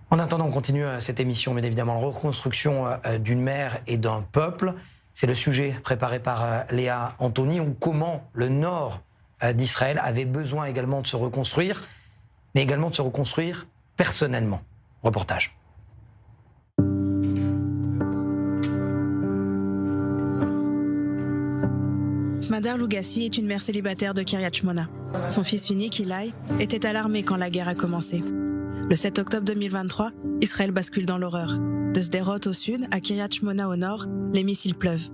En attendant, on continue cette émission, bien évidemment, la reconstruction d'une mer et d'un peuple. C'est le sujet préparé par Léa Anthony, ou comment le nord d'Israël avait besoin également de se reconstruire, mais également de se reconstruire personnellement. Reportage. Smadar Lougassi est une mère célibataire de Kiryat Shmona. Son fils unique, Eli, était à l'armée quand la guerre a commencé. Le 7 octobre 2023, Israël bascule dans l'horreur. De Sderot au sud à Kiryat Shmona au nord, les missiles pleuvent.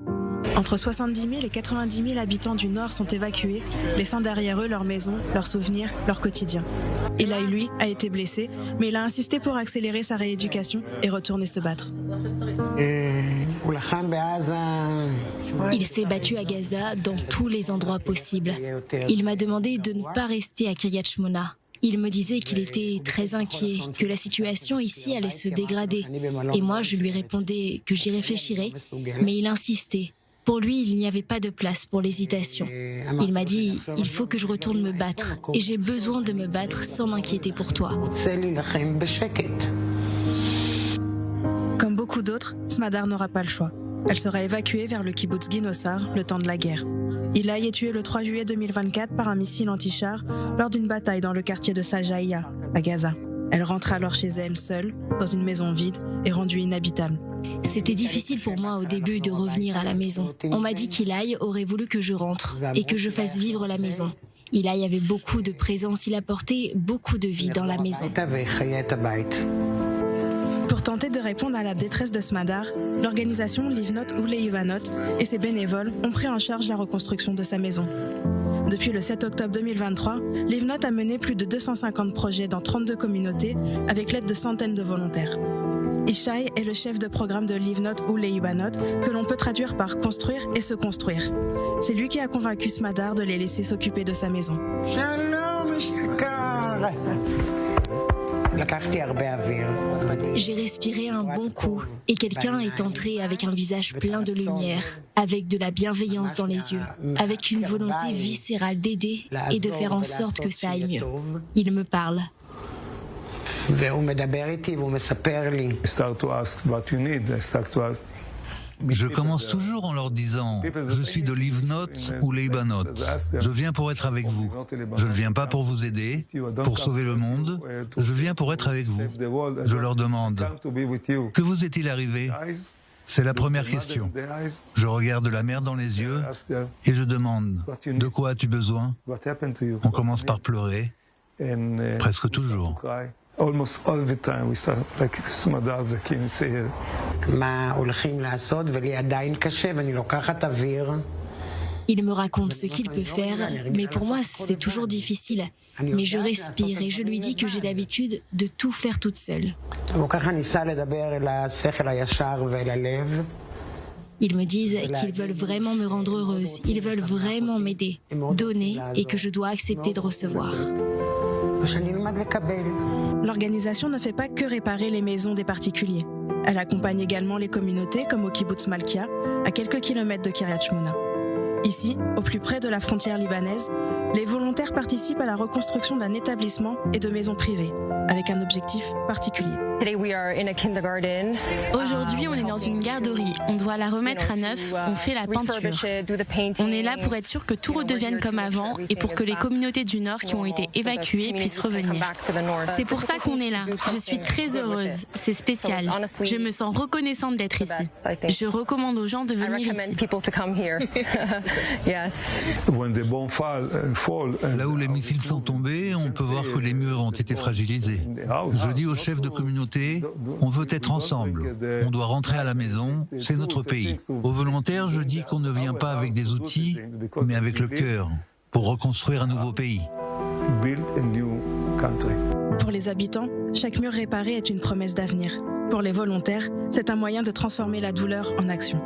Entre 70 000 et 90 000 habitants du nord sont évacués, laissant derrière eux leurs maisons, leurs souvenirs, leur quotidien. Eli, lui, a été blessé, mais il a insisté pour accélérer sa rééducation et retourner se battre. Il s'est battu à Gaza dans tous les endroits possibles. Il m'a demandé de ne pas rester à Kiryat Shmona. Il me disait qu'il était très inquiet, que la situation ici allait se dégrader. Et moi, je lui répondais que j'y réfléchirais, mais il insistait. Pour lui, il n'y avait pas de place pour l'hésitation. Il m'a dit « Il faut que je retourne me battre, et j'ai besoin de me battre sans m'inquiéter pour toi. » Comme beaucoup d'autres, Smadar n'aura pas le choix. Elle sera évacuée vers le kibbutz Ginosar le temps de la guerre. Eli est tué le 3 juillet 2024 par un missile anti-char lors d'une bataille dans le quartier de Sajaïa, à Gaza. Elle rentre alors chez elle seule, dans une maison vide et rendue inhabitable. C'était difficile pour moi au début de revenir à la maison. On m'a dit qu'Eli aurait voulu que je rentre et que je fasse vivre la maison. Eli avait beaucoup de présence, il apportait beaucoup de vie dans la maison. Pour tenter de répondre à la détresse de Smadar, l'organisation Livnot ou Leivanot et ses bénévoles ont pris en charge la reconstruction de sa maison. Depuis le 7 octobre 2023, Livnot a mené plus de 250 projets dans 32 communautés avec l'aide de centaines de volontaires. Ishai est le chef de programme de Livnot ou Leivanot, que l'on peut traduire par construire et se construire. C'est lui qui a convaincu Smadar de les laisser s'occuper de sa maison. Shalom, j'ai respiré un bon coup et quelqu'un est entré avec un visage plein de lumière, avec de la bienveillance dans les yeux, avec une volonté viscérale d'aider et de faire en sorte que ça aille mieux. Il me parle. Je commence toujours en leur disant « Je suis de Livnot ou Leibanot. Je viens pour être avec vous. Je ne viens pas pour vous aider, pour sauver le monde. Je viens pour être avec vous. » Je leur demande « Que vous est-il arrivé ?» C'est la première question. Je regarde la mer dans les yeux et je demande « De quoi as-tu besoin ?» On commence par pleurer, presque toujours. Almost all the time we start like Smadar Zakim say. Il me raconte ce qu'il peut faire, mais pour moi c'est toujours difficile. Mais je respire et je lui dis que j'ai l'habitude de tout faire toute seule. Ils me disent qu'ils veulent vraiment me rendre heureuse, ils veulent vraiment m'aider, donner et que je dois accepter de recevoir. L'organisation ne fait pas que réparer les maisons des particuliers. Elle accompagne également les communautés comme au kibbutz Malkia, à quelques kilomètres de Kiryat Shmona. Ici, au plus près de la frontière libanaise, les volontaires participent à la reconstruction d'un établissement et de maisons privées, avec un objectif particulier. Aujourd'hui, on est dans une garderie. On doit la remettre à neuf, on fait la peinture. On est là pour être sûr que tout redevienne comme avant et pour que les communautés du Nord qui ont été évacuées puissent revenir. C'est pour ça qu'on est là. Je suis très heureuse. C'est spécial. Je me sens reconnaissante d'être ici. Je recommande aux gens de venir ici. Là où les missiles sont tombés, on peut voir que les murs ont été fragilisés. Je dis aux chefs de communauté, on veut être ensemble, on doit rentrer à la maison, c'est notre pays. Aux volontaires, je dis qu'on ne vient pas avec des outils, mais avec le cœur, pour reconstruire un nouveau pays. Pour les habitants, chaque mur réparé est une promesse d'avenir. Pour les volontaires, c'est un moyen de transformer la douleur en action.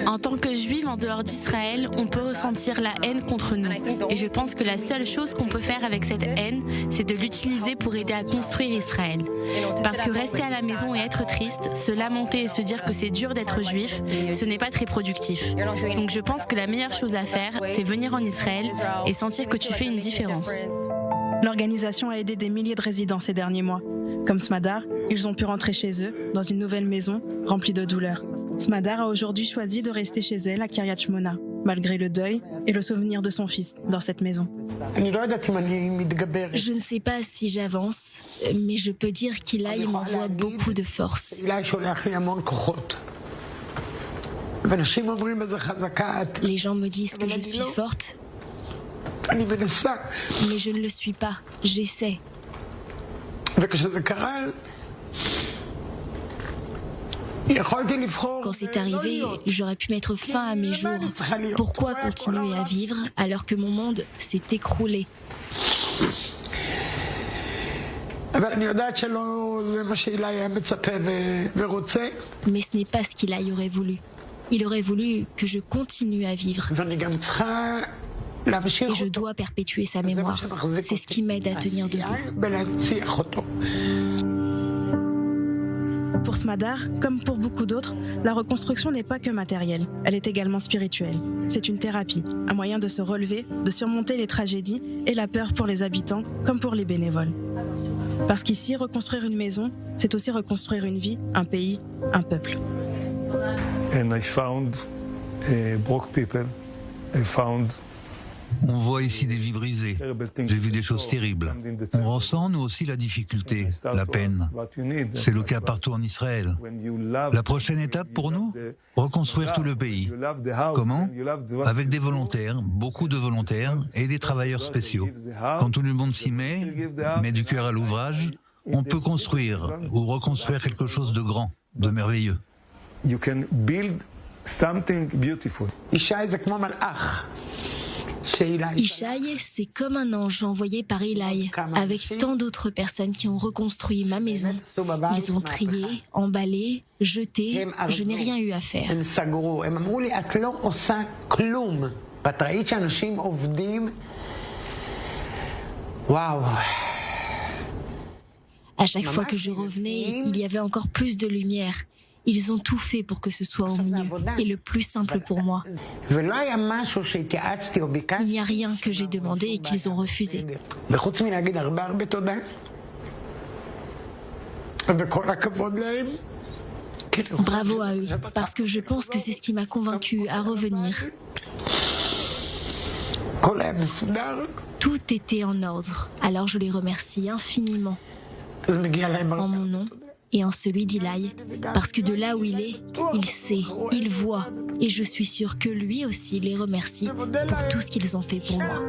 En tant que juive en dehors d'Israël, on peut ressentir la haine contre nous. Et je pense que la seule chose qu'on peut faire avec cette haine, c'est de l'utiliser pour aider à construire Israël. Parce que rester à la maison et être triste, se lamenter et se dire que c'est dur d'être juif, ce n'est pas très productif. Donc je pense que la meilleure chose à faire, c'est venir en Israël et sentir que tu fais une différence. L'organisation a aidé des milliers de résidents ces derniers mois. Comme Smadar, ils ont pu rentrer chez eux, dans une nouvelle maison, remplie de douleur. Smadar a aujourd'hui choisi de rester chez elle à Kiryat Shmona, malgré le deuil et le souvenir de son fils dans cette maison. Je ne sais pas si j'avance, mais je peux dire qu'Ilaï m'envoie beaucoup de force. Les gens me disent que je suis forte, mais je ne le suis pas. J'essaie. Quand c'est arrivé, j'aurais pu mettre fin à mes jours. Pourquoi continuer à vivre alors que mon monde s'est écroulé? Mais ce n'est pas ce qu'il aurait voulu. Il aurait voulu que je continue à vivre. Et je dois perpétuer sa mémoire. C'est ce qui m'aide à tenir debout. Pour Smadar, comme pour beaucoup d'autres, la reconstruction n'est pas que matérielle, elle est également spirituelle. C'est une thérapie, un moyen de se relever, de surmonter les tragédies et la peur pour les habitants comme pour les bénévoles. Parce qu'ici, reconstruire une maison, c'est aussi reconstruire une vie, un pays, un peuple. And I found broke people. I found On voit ici des vies brisées. J'ai vu des choses terribles. On ressent, nous aussi, la difficulté, la peine. C'est le cas partout en Israël. La prochaine étape pour nous, reconstruire tout le pays. Comment? Avec des volontaires, beaucoup de volontaires et des travailleurs spéciaux. Quand tout le monde s'y met du cœur à l'ouvrage, on peut construire ou reconstruire quelque chose de grand, de merveilleux. You can build something beautiful. Ishaï, c'est comme un ange envoyé par Ilaï, avec tant d'autres personnes qui ont reconstruit ma maison. Ils ont trié, emballé, jeté, je n'ai rien eu à faire. À chaque fois que je revenais, il y avait encore plus de lumière. Ils ont tout fait pour que ce soit au mieux et le plus simple pour moi. Il n'y a rien que j'ai demandé et qu'ils ont refusé. Bravo à eux, parce que je pense que c'est ce qui m'a convaincue à revenir. Tout était en ordre, alors je les remercie infiniment. En mon nom et en celui d'Ilaï, parce que de là où il est, il sait, il voit, et je suis sûre que lui aussi les remercie pour tout ce qu'ils ont fait pour moi.